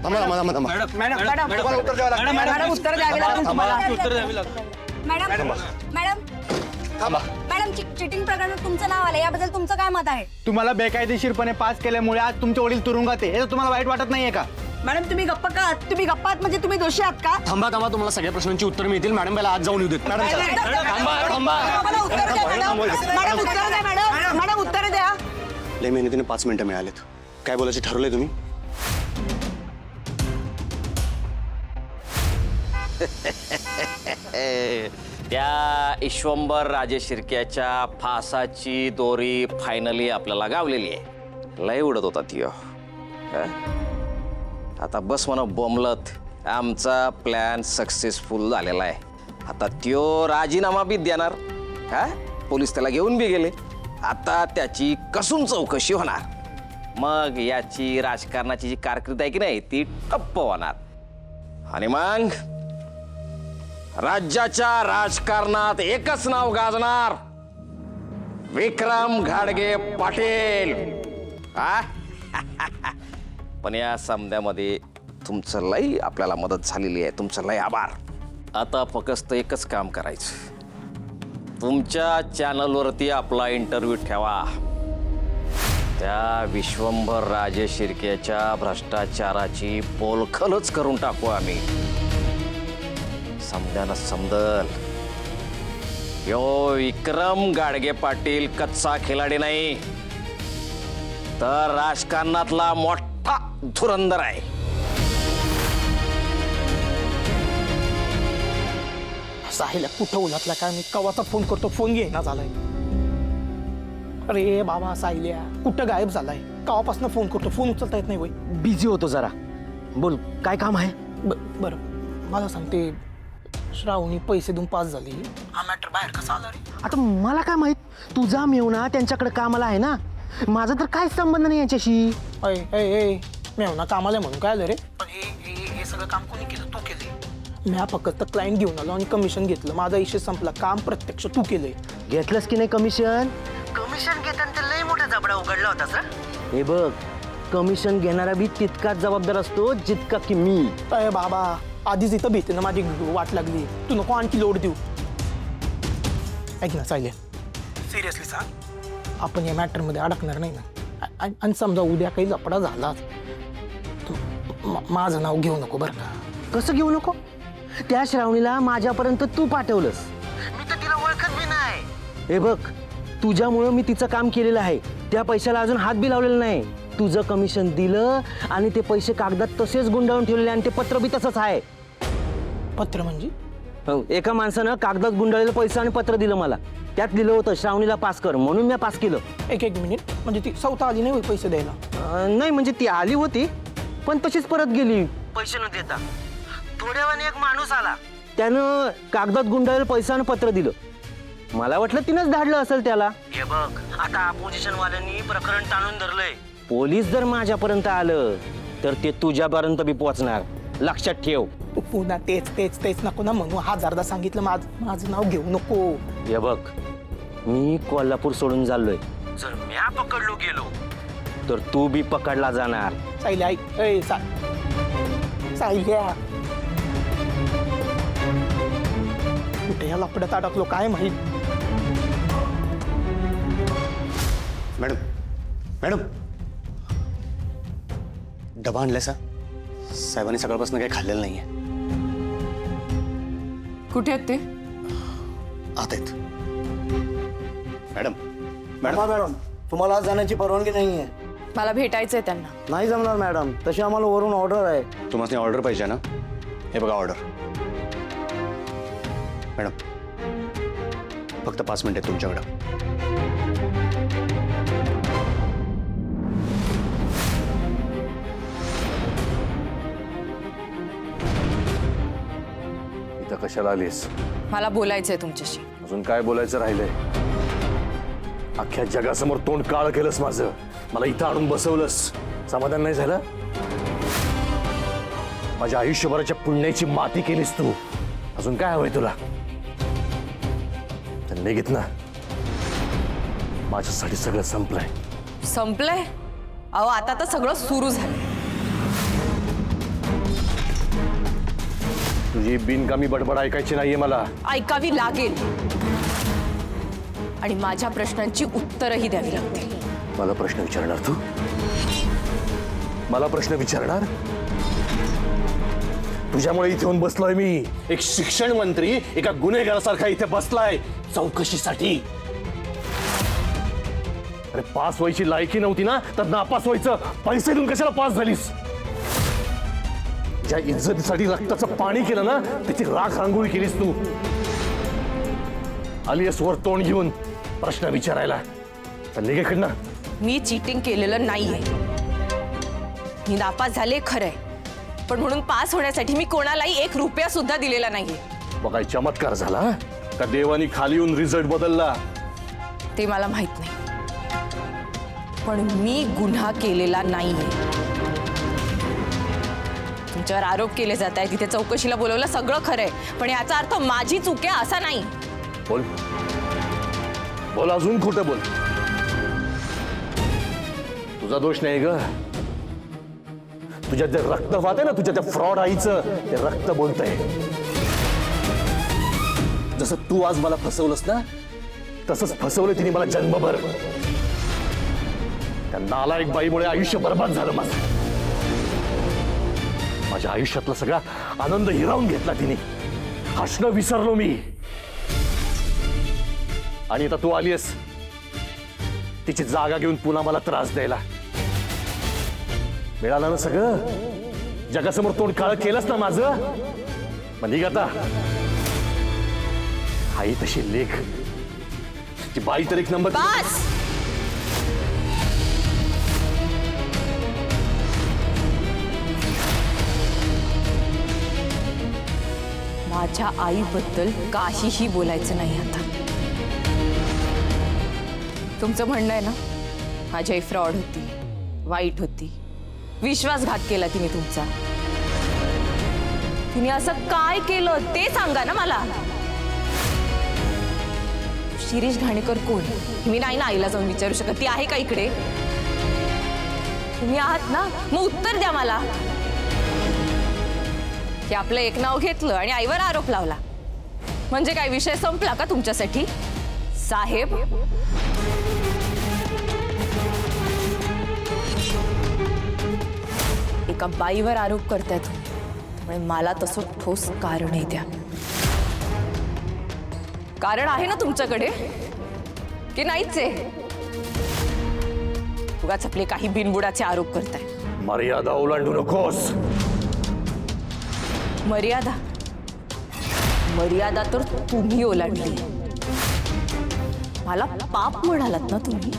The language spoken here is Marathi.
मॅडम उत्तर द्यावी लागेल तुम्हाला. मॅडम चिटिंग प्रकरणात तुमचं नाव आलं, याबद्दल तुमचं काय मत आहे? तुम्हाला बेकायदेशीरपणे पास केल्यामुळे आज तुमचे वडील तुरुंगात आहे, हे तुम्हाला वाईट वाटत नाहीये का? मॅडम तुम्ही गप्प आहात म्हणजे तुम्ही दोषी आहात का? थांबा तुम्हाला सगळ्या प्रश्नांची उत्तर मिळतील. मॅडम पहिला आज जाऊन येऊ देत. मला उत्तर द्या मॅडम उत्तर द्या. लय मेहनतीने 5 मिनिटं मिळालेत. काय बोलायचे ठरवलंय तुम्ही? त्या ईश्वंभर राजे शिर्क्याच्या फासाची दोरी फायनली आपल्याला गावलेली आहे. लय उडत होता ती. आता बस म्हणा बोंबलत. आमचा प्लॅन सक्सेसफुल झालेला आहे. आता त्यो राजीनामा बी देणार. पोलीस त्याला घेऊन बी गेले. आता त्याची कसून चौकशी होणार. मग याची राजकारणाची जी कारकीर्द आहे की नाही ती ठप्प होणार. आणि मग राज्याच्या राजकारणात एकच नाव गाजणार, विक्रम घाडगे पाटील. पण या समध्यामध्ये तुमचं लय आपल्याला मदत झालेली आहे. तुमचं लय आभार. आता फक्त एकच काम करायचं. तुमच्या चॅनलवरती आपला इंटरव्ह्यू ठेवा. त्या विश्वंभर राजे शिर्क्याच्या भ्रष्टाचाराची पोलखलच करून टाकू आम्ही. समद्यानं समजल यो विक्रम गाडगे पाटील कच्चा खिलाडी नाही, तर राजकारणातला मोठा धुरंदर आहे. साहिला कुठं उलटला काय मी कवाचा फोन करतो, फोन घेईना झालाय. अरे बाबा साहिल्या कुठं गायब झालाय? कवापासून फोन करतो, फोन उचलता येत नाही वय. बिझी होतो जरा. बोल काय काम आहे? बरं मला सांगते, श्रावणी पैसे देऊन पास झाली. हा मॅटर बाहेर कसा आला रे? आता मला काय माहित, तुझा मेवना त्यांच्याकडे कामाला आहे ना, माझा तर काहीच संबंध नाही याच्याशी. मेवना कामाला म्हणून काय आलं रे? पण हे सगळं काम कोणी केलं? तू केले. मी फक्त क्लायंट घेऊन आलो आणि कमिशन घेतलं. माझा इशू संपला. काम प्रत्यक्ष तू केलंय. घेतलंस की नाही कमिशन? कमिशन घेताना लय मोठा जबडा उघडला होता सर. हे बघ, कमिशन घेणारा बी तितकाच जबाबदार असतो जितका की मी. अरे बाबा आधीच इथं भीतीनं माझी वाट लागली. तू नको आणखी लोड देऊ. ऐक ना सायल्या, सिरियसली सांग, आपण या मॅटरमध्ये अडकणार नाही ना? आणि समजा उद्या काही लफडा झाला, माझं नाव घेऊ नको बरं का? कसं घेऊ नको? त्या श्रावणीला माझ्यापर्यंत तू पाठवलंस. मी तर तिला ओळखत बी नाही. हे बघ, तुझ्यामुळं मी तिचं काम केलेलं आहे. त्या पैशाला अजून हात बी लावलेला नाही. तुझं कमिशन दिलं आणि ते पैसे कागदात तसेच गुंडाळून ठेवलेले आणि ते पत्र बी तसंच आहे. पत्र म्हणजे? एका माणसानं कागदात गुंडाळलेलं पैसे आणि पत्र दिलं मला. त्यात लिहिलं होतं श्रावणीला पास कर, म्हणून मी पास केलं. एक मिनिट, म्हणजे ती स्वतः आली नाही पैसे द्यायला? नाही म्हणजे ती आली होती पण तशीच परत गेली पैसे न देता. थोड्या वेळाने एक माणूस आला, त्यानं कागदात गुंडाळलेलं पैसे आणि पत्र दिलं. मला वाटलं तिनंच धाडलं असेल त्याला. हे बघ, आता अपोजिशन वाल्यांनी प्रकरण टाळून धरलंय. पोलीस जर माझ्यापर्यंत आलं तर ते तुझ्यापर्यंत बी पोहोचणार. लक्षात ठेव. पुन्हा तेच नको ना म्हणून 1000दा सांगितलं. माझं नाव घेऊ नको. हे बग, मी कोल्हापूर सोडून चाललोय. जर म्या पकडलो गेलो तर तू बी पकडला जाणार. सायल्या ऐक. सायल्या कुठे या लफड्यात अडकलो काय माहित. मॅडम डबा आणलाय सा? साहेबांनी सकाळपासून काही खाल्लेलं नाहीये. कुठे आहेत ते? आत आहेत. मॅडम मॅडम तुम्हाला आज जाण्याची परवानगी नाही आहे. मला भेटायचंय त्यांना. नाही जमणार मॅडम, तशी आम्हाला वरून ऑर्डर आहे. तुम्हाला ऑर्डर पाहिजे ना? हे बघा ऑर्डर. मॅडम फक्त 5 मिनिट आहेत तुमच्याकडं. इथं कशाला आलीस? मला बोलायचंय तुमच्याशी. अजून काय बोलायचं राहिलंय? अख्ख्या जगासमोर तोंड काळ केलंस माझं. मला इथं आणून बसवलंस. समाधान नाही झालं? माझ्या आयुष्यभराच्या पुण्याची माती केलीस तू. अजून काय हवंय तुला? निघित ना, माझ्यासाठी सगळं संपलंय. संपलंय? अहो आता तर सगळं सुरू झालं. तुझी बिनकामी बडबड ऐकायची नाहीये मला. ऐकावी लागेल आणि माझ्या प्रश्नांची उत्तरही द्यावी लागतील. मला प्रश्न विचारणार तू? मला प्रश्न विचारणार? तुझ्यामुळे इथे येऊन बसलोय मी. एक शिक्षण मंत्री एका गुन्हेगारासारखा इथे बसलाय चौकशीसाठी. अरे पास व्हायची लायकी नव्हती ना, तर नापास व्हायचं. पैसे देऊन कशाला पास झालीस? ज्या इज्जतीसाठी रक्ताचं पाणी केलं ना, त्याची राख रांगोळी केलीस तू. आलीस वर तोंड घेऊन प्रश्न विचारायला. चल निघ इकडनं. मी चीटिंग केलेलं नाहीये. मी नापास झाले खरंय, पण म्हणून पास होण्यासाठी मी कोणालाही 1 रुपया सुद्धा दिलेला नाहीये. मग काय चमत्कार झाला का देवानी खाली येऊन रिझल्ट बदलला? ते मला माहित नाही, पण मी गुन्हा केलेला नाहीये. तुमच्यावर आरोप केले जात आहे, तिथे चौकशीला बोलवलं, सगळं खरंय, पण याचा अर्थ माझी चूक आहे असा नाही. बोल बोल, अजून खोटं बोल. तुझा दोष नाही ग. तुझ्या जे रक्तवात आहे ना, तुझ्या त्या फ्रॉड आईचं ते रक्त बोलतंय. जसं तू आज मला फसवलंस ना, तसंच फसवलं तिने मला जन्मभर. त्या नालायक बाईमुळे आयुष्य बर्बाद झालं माझं. माझ्या आयुष्यातला सगळा आनंद हिरावून घेतला तिने. हसणं विसरलो मी. आणि आता तू आलीस तिची जागा घेऊन पुन्हा मला त्रास द्यायला. मिळालं ना सगळं? जगासमोर तोंड काळ केलंस ना माझं? मग निघ आता. आई तशी लेख, ती बाई तर एक नंबर. बस. माझ्या आईबद्दल काहीही बोलायचं नाही आता. तुमचं म्हणणं आहे ना, माझी आई फ्रॉड होती, वाईट होती, विश्वासघात केला तिने तुमचा. तिने असं काय केलं ते सांगा ना मला. शिरीष घाणेकर कोण? मी नाही ना आईला जाऊन विचारू शकत. ती आहे का इकडे? तुम्ही आहात ना, मग उत्तर द्या मला. की आपलं एक नाव घेतलं आणि आईवर आरोप लावला म्हणजे काय विषय संपला का तुमच्यासाठी साहेब? एका बाईवर आरोप करताय तुम्ही, त्यामुळे मला तसं ठोस कारणही द्या. कारण आहे ना तुमच्याकडे की नाहीच आहे? उगाच आपले काही बिनबुडाचे आरोप करताय. मर्यादा ओलांडू नकोस. मर्यादा? मर्यादा तर तुम्ही ओलांडली. मला पाप म्हणालात ना तुम्ही.